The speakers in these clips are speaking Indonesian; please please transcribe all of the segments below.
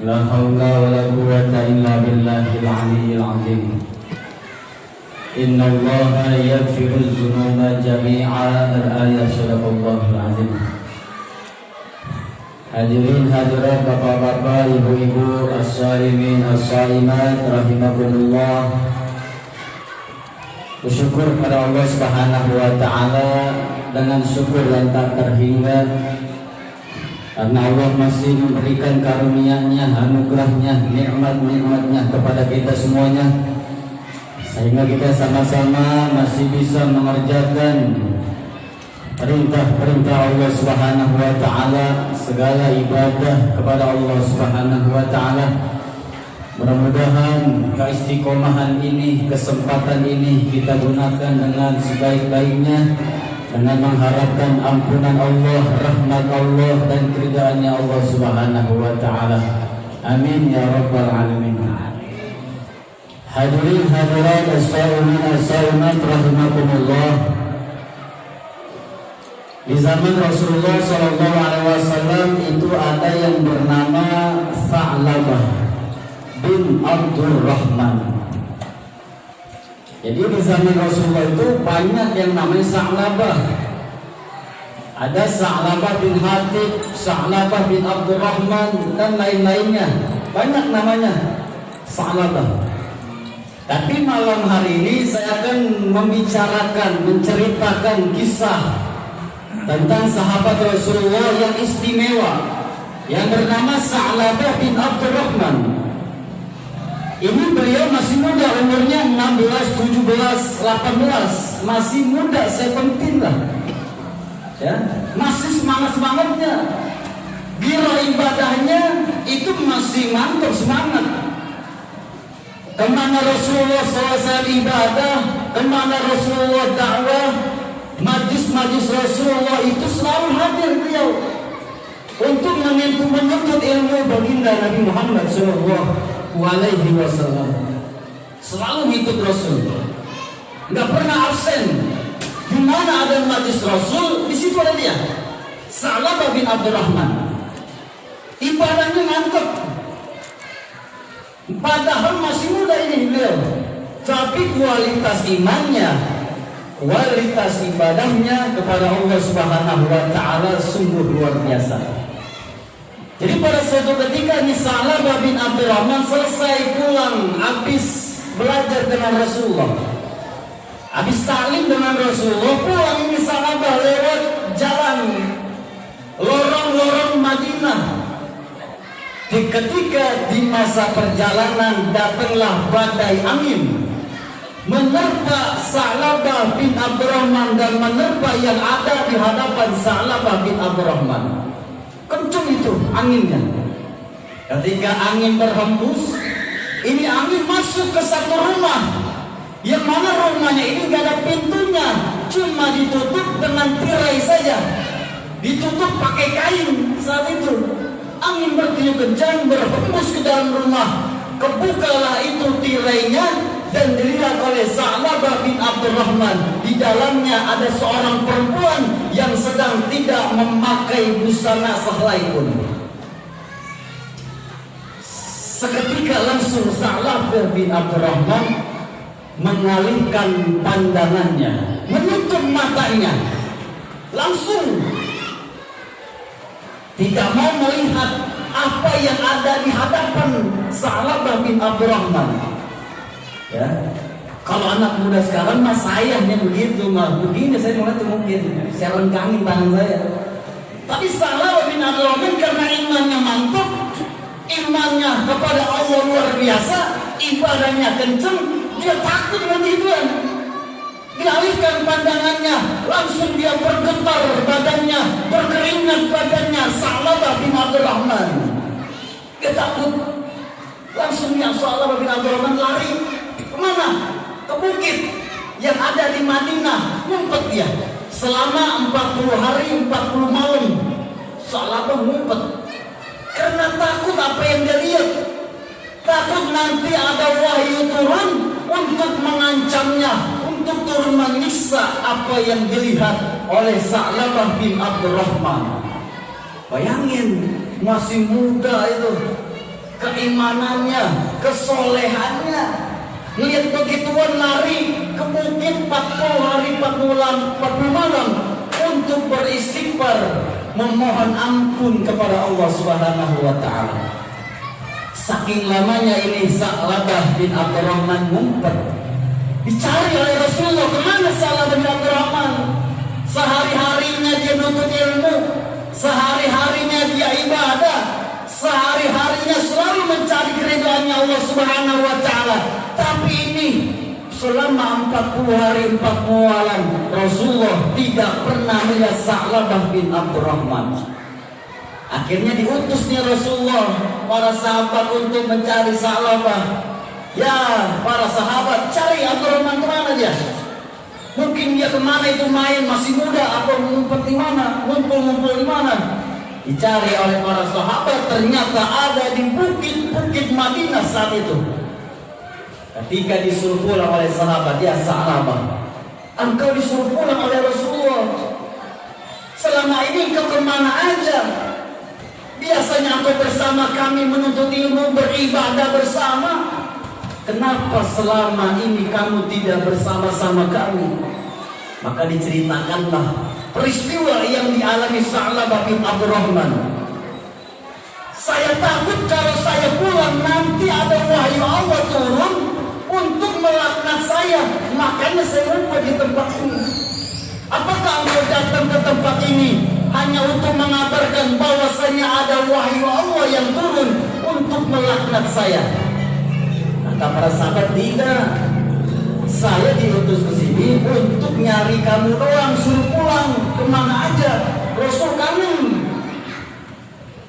La haula wa la quwwata illa billahil aliyyil azim. Inna Allaha yaghfiru dzunuba jami'a. Al-ayat sadaqallahul azim. Hadirin hadirat bapak-bapak, ibu-ibu, as-saimin, as-saimat, rahimakumullah. Bersyukur kepada Allah Subhanahu wa taala dengan syukur yang tak terhingga, karena Allah masih memberikan karunia-Nya, anugerah-Nya, nikmat-nikmat-Nya kepada kita semuanya, sehingga kita sama-sama masih bisa mengerjakan perintah-perintah Allah Subhanahu wa taala, segala ibadah kepada Allah Subhanahu wa taala. Mudah-mudahan keistiqomahan ini, kesempatan ini kita gunakan dengan sebaik-baiknya, dengan mengharapkan ampunan Allah, rahmat Allah, dan keridhaannya Allah Subhanahu wa taala. Amin ya rabbal alamin. Hadirin hadirat, as-saimin as-saimat, rahimakumullah. Di zaman Rasulullah SAW itu ada yang bernama Sa'labah bin Abdurrahman. Jadi di zaman Rasulullah itu banyak yang namanya Sa'labah. Ada Sa'labah bin Hatib, Sa'labah bin Abdurrahman, dan lain-lainnya. Banyak namanya Sa'labah. Tapi malam hari ini saya akan membicarakan, menceritakan kisah tentang sahabat Rasulullah yang istimewa, yang bernama Sa'labah bin Abdurrahman. Ini beliau masih muda, umurnya 16, 17, 18, masih muda, 17 lah, ya, masih semangat-semangatnya. Gila ibadahnya itu masih mantap semangat. Kemana Rasulullah SAW ibadah, kemana Rasulullah dakwah, majlis-majlis Rasulullah itu selalu hadir beliau untuk menuntut ilmu baginda Nabi Muhammad SAW. Selalu ngikut Rasul, nggak pernah absen. Di mana ada majlis Rasul, di situ ada dia, Sa'labah bin Abdurrahman. Ibadahnya mantap, padahal masih muda ini beliau, tapi kualitas imannya, kualitas ibadahnya kepada Allah Subhanahu wa taala sungguh luar biasa. Jadi pada suatu ketika Sa'labah bin Abdurrahman selesai pulang, habis belajar dengan Rasulullah, habis ta'lim dengan Rasulullah, pulang ini Sa'labah lewat jalan lorong-lorong Madinah. Ketika di masa perjalanan datanglah badai angin, menerpa Sa'labah bin Abdurrahman dan menerpa yang ada di hadapan Sa'labah bin Abdurrahman. Kencang itu anginnya. Ketika angin berhembus, ini angin masuk ke satu rumah, yang mana rumahnya ini gak ada pintunya, cuma ditutup dengan tirai saja, ditutup pakai kain. Saat itu angin bertiup kencang berhembus ke dalam rumah, kebukalah itu tirainya dan dilihat oleh Sa'labah bin Abdurrahman. Di dalamnya ada seorang perempuan yang sedang tidak memakai busana sehelai pun. Seketika langsung Sa'labah bin Abdurrahman mengalihkan pandangannya, menutup matanya, langsung tidak mau melihat apa yang ada di hadapan Sa'labah bin Abdurrahman. Ya, kalau anak muda sekarang mah sayangnya begitu, mah begini saya mulai tuh mungkin saya rengkangin tangan saya. Tapi Sa'labah bin Abdurrahman karena imannya mantap, imannya kepada Allah luar biasa, ibadahnya kenceng, dia takut dengan Tuhan. Dialihkan pandangannya, langsung dia bergetar badannya, berkeringat badannya. Sa'labah bin Abdurrahman, dia takut. Langsung yang Sa'labah bin Abdurrahman lari kemana? Ke bukit yang ada di Madinah. Ngumpet dia selama 40 hari 40 malam. Sa'labah ngumpet karena takut apa yang dia lihat, takut nanti ada wahyu turun untuk mengancamnya, untuk turun menyiksa apa yang dilihat oleh Sa'labah bin Abdurrahman. Bayangin, masih muda itu, keimanannya, kesolehannya. Lihat begituan lari ke bukit 40 hari 40 malam untuk beristighfar, memohon ampun kepada Allah Subhanahu wa taala. Saking lamanya ini Sa'labah bin Abdurrahman ngumpet. Dicari oleh Rasulullah, kemana Sa'labah bin Abdurrahman? Sehari-harinya dia nuntut ilmu, sehari-harinya dia ibadah, sehari-harinya selalu mencari keridhaannya Allah Subhanahu wa taala. Tapi ini selama 40 hari 40 malam Rasulullah tidak pernah melihat Sa'labah bin Abdurrahman. Akhirnya diutusnya Rasulullah para sahabat untuk mencari Sa'labah. Ya, para sahabat, cari Abdurrahman kemana dia? Mungkin dia kemana itu main, masih muda, atau ngumpet di mana, ngumpul di mana? Dicari oleh para sahabat, ternyata ada di bukit-bukit Madinah saat itu. Ketika disuruh pulang oleh sahabat, ya Sa'labah, engkau disuruh pulang oleh Rasulullah. Selama ini engkau kemana aja? Biasanya engkau bersama kami menuntut ilmu, beribadah bersama. Kenapa selama ini kamu tidak bersama-sama kami? Maka diceritakanlah peristiwa yang dialami Sa'labah bin Abdurrahman. Saya takut kalau saya pulang nanti ada wahyu Allah turun untuk melaknat saya. Makanya saya ngumpet di tempat ini. Apakah engkau datang ke tempat ini hanya untuk mengabarkan bahwasanya ada wahyu Allah yang turun untuk melaknat saya? Kata para sahabat, tidak. Saya diutus ke sini untuk nyari kamu doang, suruh pulang kemana aja. Rasul kamu.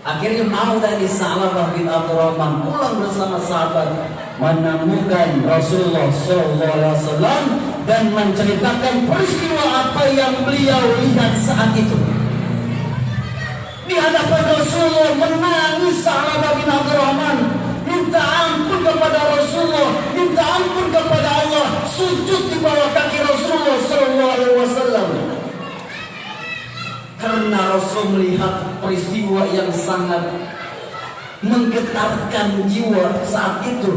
Akhirnya mau dari Sa'labah bin Abdurrahman pulang bersama sahabat, menemukan Rasulullah SAW dan menceritakan peristiwa apa yang beliau lihat saat itu. Di hadapan Rasulullah menangis Sa'labah bin Abdurrahman, minta ampun kepada Rasulullah, minta ampun kepada Allah, sujud di bawah kaki Rasulullah SAW. Karena Rasul melihat peristiwa yang sangat menggetarkan jiwa saat itu.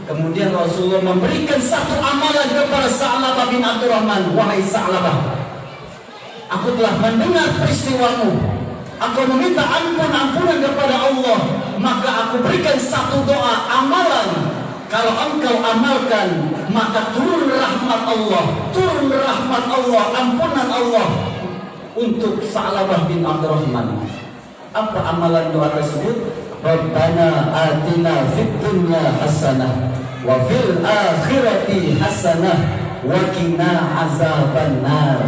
Kemudian Rasulullah memberikan satu amalan kepada Sa'labah bin Abdurrahman. Wahai Sa'labah, aku telah mendengar peristiwamu. Aku meminta ampunan kepada Allah. Maka aku berikan satu doa amalan. Kalau engkau amalkan, maka turun rahmat Allah, turun rahmat Allah, ampunan Allah untuk Sa'labah bin Abdurrahman. Apa amalan doa tersebut? Rabbana atina fid dunya hasanah wa fil akhirati hasanah wa qina azabannar.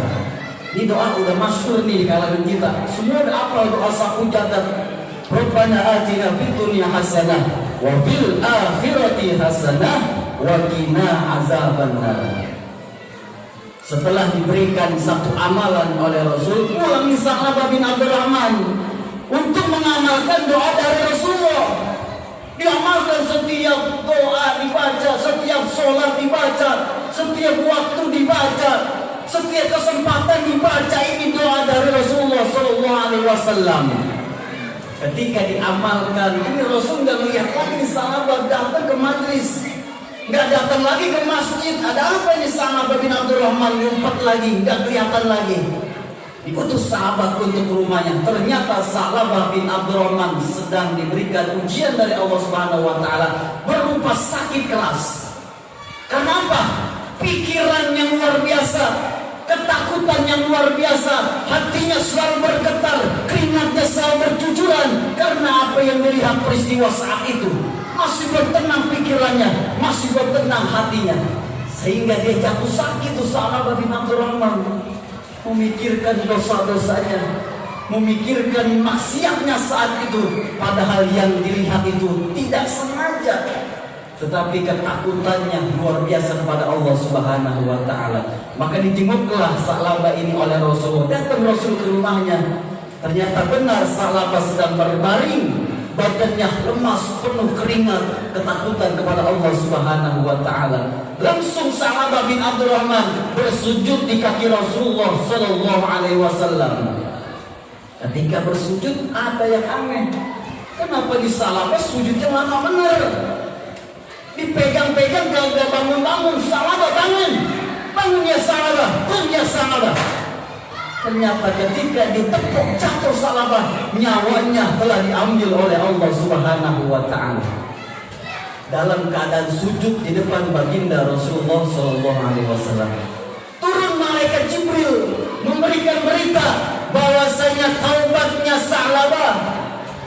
Ini doa udah masyhur nih di kalangan kita. Semua udah hafal doa sapu jagat. Rabbana atina fid dunya hasanah wa fil akhirati hasanah wa qina azabannar. Setelah diberikan satu amalan oleh Rasul, pulang Sa'labah bin Abdurrahman untuk mengamalkan doa dari Rasulullah. Diamalkan setiap doa dibaca, setiap sholat dibaca, setiap waktu dibaca, setiap kesempatan dibaca. Ini doa dari Rasulullah SAW. Ketika diamalkan, ini Rasul nggak melihat lagi Sa'labah datang ke majlis, nggak datang lagi ke masjid. Ada apa ini Sa'labah bin Abdurrahman ngumpet lagi, nggak kelihatan lagi. Diutus sahabat untuk rumahnya. Ternyata Sa'labah bin Abdurrahman sedang diberikan ujian dari Allah Subhanahu wa taala berupa sakit keras. Kenapa? Pikiran yang luar biasa, ketakutan yang luar biasa, hatinya selalu bergetar, keringatnya selalu bercucuran karena apa yang melihat peristiwa saat itu. Masih bertenang pikirannya, masih bertenang hatinya, sehingga dia jatuh sakit tuh Sa'labah bin Abdurrahman. Memikirkan dosa-dosanya, memikirkan maksiatnya saat itu, padahal yang dilihat itu tidak sengaja, tetapi ketakutannya luar biasa kepada Allah Subhanahu wa taala. Maka dijenguklah Sa'labah ini oleh Rasul. Datang Rasul ke rumahnya. Ternyata benar Sa'labah sedang berbaring, badannya lemas, penuh keringat, ketakutan kepada Allah Subhanahu wa taala. Langsung Sa'labah bin Abdurrahman bersujud di kaki Rasulullah sallallahu alaihi wasallam. Ketika bersujud ada yang aneh. Kenapa di salabah sujudnya lama bener? Dipegang-pegang gak bangun-bangun, salabah bangun ya salabah, qum ya salabah. Ternyata ketika ditepuk jatuh salabah, nyawanya telah diambil oleh Allah Subhanahu wa ta'ala. Dalam keadaan sujud di depan baginda Rasulullah SAW, turun malaikat Jibril memberikan berita bahwasanya taubatnya Sa'labah,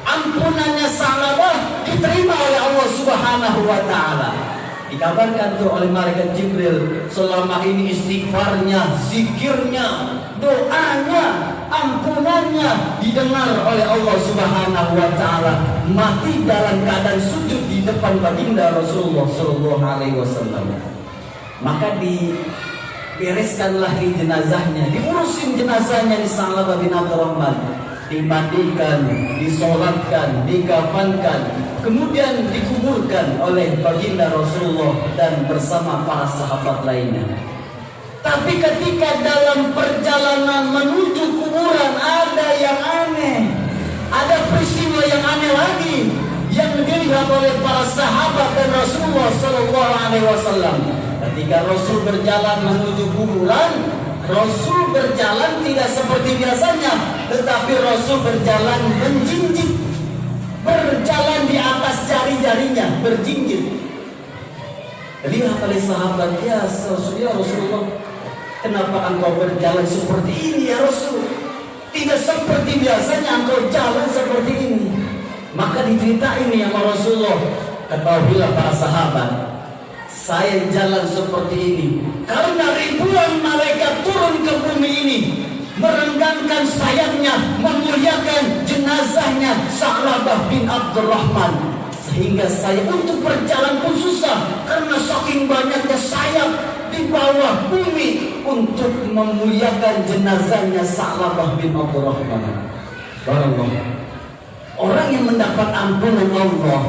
ampunannya Sa'labah diterima oleh Allah Subhanahu wa ta'ala. Dikabarkan tuh oleh malaikat Jibril, selama ini istighfarnya, zikirnya, doanya, ampunannya didengar oleh Allah Subhanahu wa ta'ala. Mati dalam keadaan sujud di depan baginda Rasulullah sallallahu alaihi wasallam. Maka dibereskanlah di jenazahnya, diurusin jenazahnya di Sa'labah bin Abdurrahman, dimandikan, disolatkan, dikafankan, kemudian dikuburkan oleh baginda Rasulullah dan bersama para sahabat lainnya. Tapi ketika dalam perjalanan menuju kuburan ada yang aneh, ada peristiwa yang aneh lagi yang dilihat oleh para sahabat dan Rasulullah sallallahu alaihi wasallam. Ketika Rasul berjalan menuju kuburan, Rasul berjalan tidak seperti biasanya, tetapi Rasul berjalan menjinjit, berjalan di atas jari-jarinya, berjinjit. Lihat oleh sahabat, ya Rasulullah, kenapa engkau berjalan seperti ini ya Rasul? Tidak seperti biasanya engkau jalan seperti ini. Maka diceritain sama Rasulullah, ketahuilah para sahabat, saya jalan seperti ini karena ribuan malaikat turun ke bumi ini, merenggangkan sayapnya, memuliakan jenazahnya Sa'labah bin Abdurrahman. Sehingga saya untuk berjalan pun susah karena saking banyaknya sayap di bawah bumi untuk memuliakan jenazahnya Sa'labah bin Abdurrahman. Subhanallah. Orang yang mendapat ampunan Allah,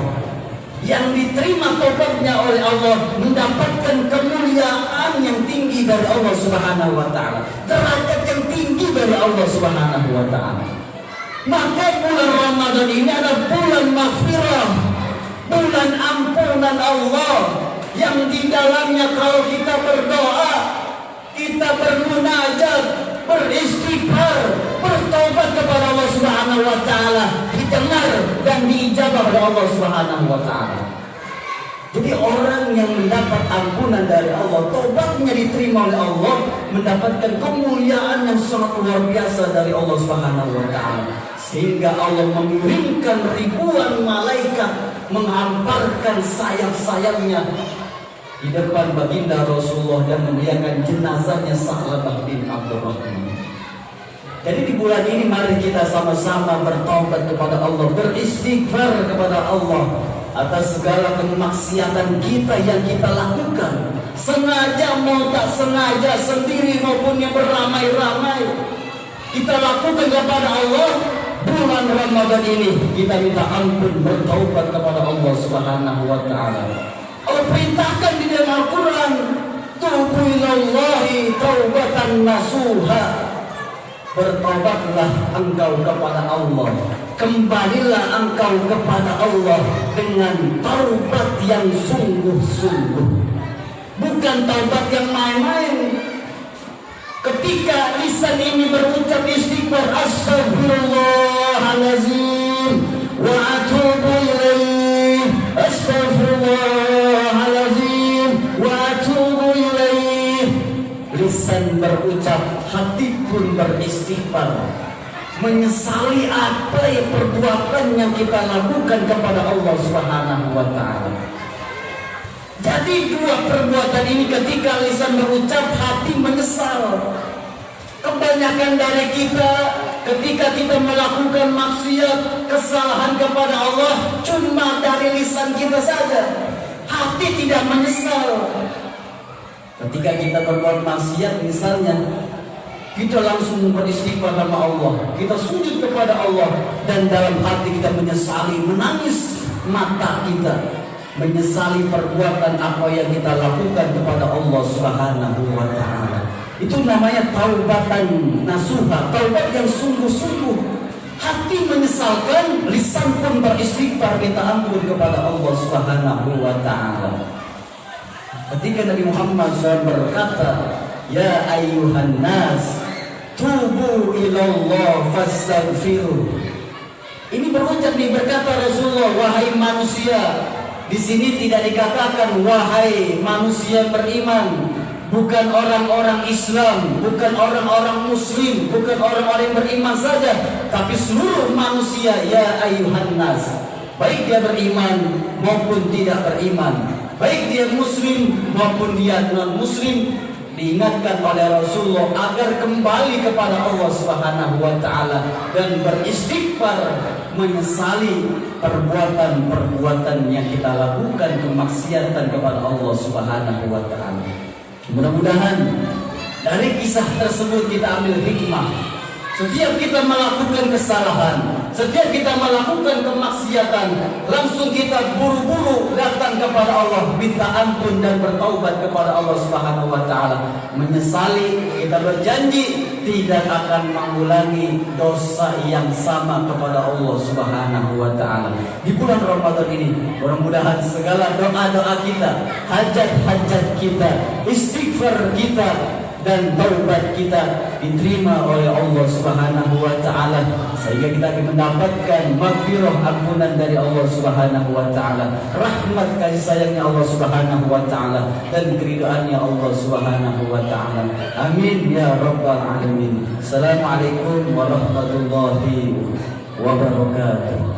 yang diterima taubatnya oleh Allah, mendapatkan kemuliaan yang tinggi dari Allah Subhanahu wa ta'ala, derajat yang tinggi dari Allah Subhanahu wa ta'ala. Maka bulan Ramadan ini adalah bulan maghfirah, bulan ampunan Allah, yang di dalamnya kalau kita berdoa, kita bermunajat, beristighfar, bertobat kepada Allah Subhanahu wa ta'ala, didengar dan diijabah oleh Allah Subhanahu wa ta'ala. Jadi orang yang mendapat ampunan dari Allah, tobatnya diterima oleh Allah, mendapatkan kemuliaan yang sangat luar biasa dari Allah Subhanahu wa ta'ala. Sehingga Allah mengirimkan ribuan malaikat menghamparkan sayap-sayapnya di depan baginda Rasulullah dan memuliakan jenazahnya Sa'labah bin Abdurrahman. Jadi di bulan ini mari kita sama-sama bertaubat kepada Allah, beristighfar kepada Allah atas segala kemaksiatan kita yang kita lakukan, sengaja mau tak sengaja, sendiri maupun yang beramai-ramai, kita lakukan kepada Allah. Bulan Ramadan ini kita minta ampun, bertaubat kepada Allah Subhanahu wa ta'ala. Allah perintahkan di dalam Al-Quran, tubu ilallahi taubatan nasuha. Bertobatlah engkau kepada Allah, kembalilah engkau kepada Allah dengan taubat yang sungguh-sungguh, bukan taubat yang main-main. Ketika lisan ini berucap istighfar, astaghfirullahalazim wa atubu ilaih, astaghfirullahalazim wa atubu ilaih. Lisan berucap, hati pun beristighfar, menyesali apa yang perbuatan yang kita lakukan kepada Allah Subhanahu wa ta'ala. Jadi dua perbuatan ini, ketika lisan berucap, hati menyesal. Kebanyakan dari kita ketika kita melakukan maksiat, kesalahan kepada Allah, cuma dari lisan kita saja, hati tidak menyesal. Ketika kita berbuat maksiat misalnya, kita langsung beristighfar sama Allah, kita sujud kepada Allah, dan dalam hati kita menyesali, menangis mata kita, menyesali perbuatan apa yang kita lakukan kepada Allah Subhanahu wa ta'ala. Itu namanya taubatan nasuha, taubat yang sungguh-sungguh. hati menyesalkan, lisan pun beristighfar minta ampun kepada Allah Subhanahu wa taala. Ketika Nabi Muhammad SAW berkata, "Ya ayyuhan nas, tubu ilallah fastaghfiruh." Ini berucap nih, berkata Rasulullah, wahai manusia. Di sini tidak dikatakan wahai manusia beriman, bukan orang-orang Islam, bukan orang-orang Muslim, bukan orang-orang yang beriman saja, tapi seluruh manusia. Ya ayyuhan nas, baik dia beriman maupun tidak beriman, baik dia Muslim maupun dia non-Muslim, diingatkan oleh Rasulullah agar kembali kepada Allah Subhanahu wa taala dan beristighfar, menyesali perbuatan-perbuatan yang kita lakukan, kemaksiatan kepada Allah Subhanahu wa taala. Mudah-mudahan dari kisah tersebut kita ambil hikmah. Setiap kita melakukan kesalahan, setiap kita melakukan kemaksiatan, langsung kita buru-buru datang kepada Allah, minta ampun dan bertaubat kepada Allah Subhanahu wa taala. Menyesali, kita berjanji tidak akan mengulangi dosa yang sama kepada Allah Subhanahu wa taala. Di bulan Ramadan ini, mudah-mudahan segala doa-doa kita, hajat-hajat kita, istighfar kita dan taubat kita diterima oleh Allah Subhanahu wa taala, sehingga kita akan mendapatkan maghfirah, ampunan dari Allah Subhanahu wa taala, rahmat kasih sayangnya Allah Subhanahu wa taala, dan keridhaannya Allah Subhanahu wa taala. Amin ya rabbal alamin. Assalamualaikum warahmatullahi wabarakatuh.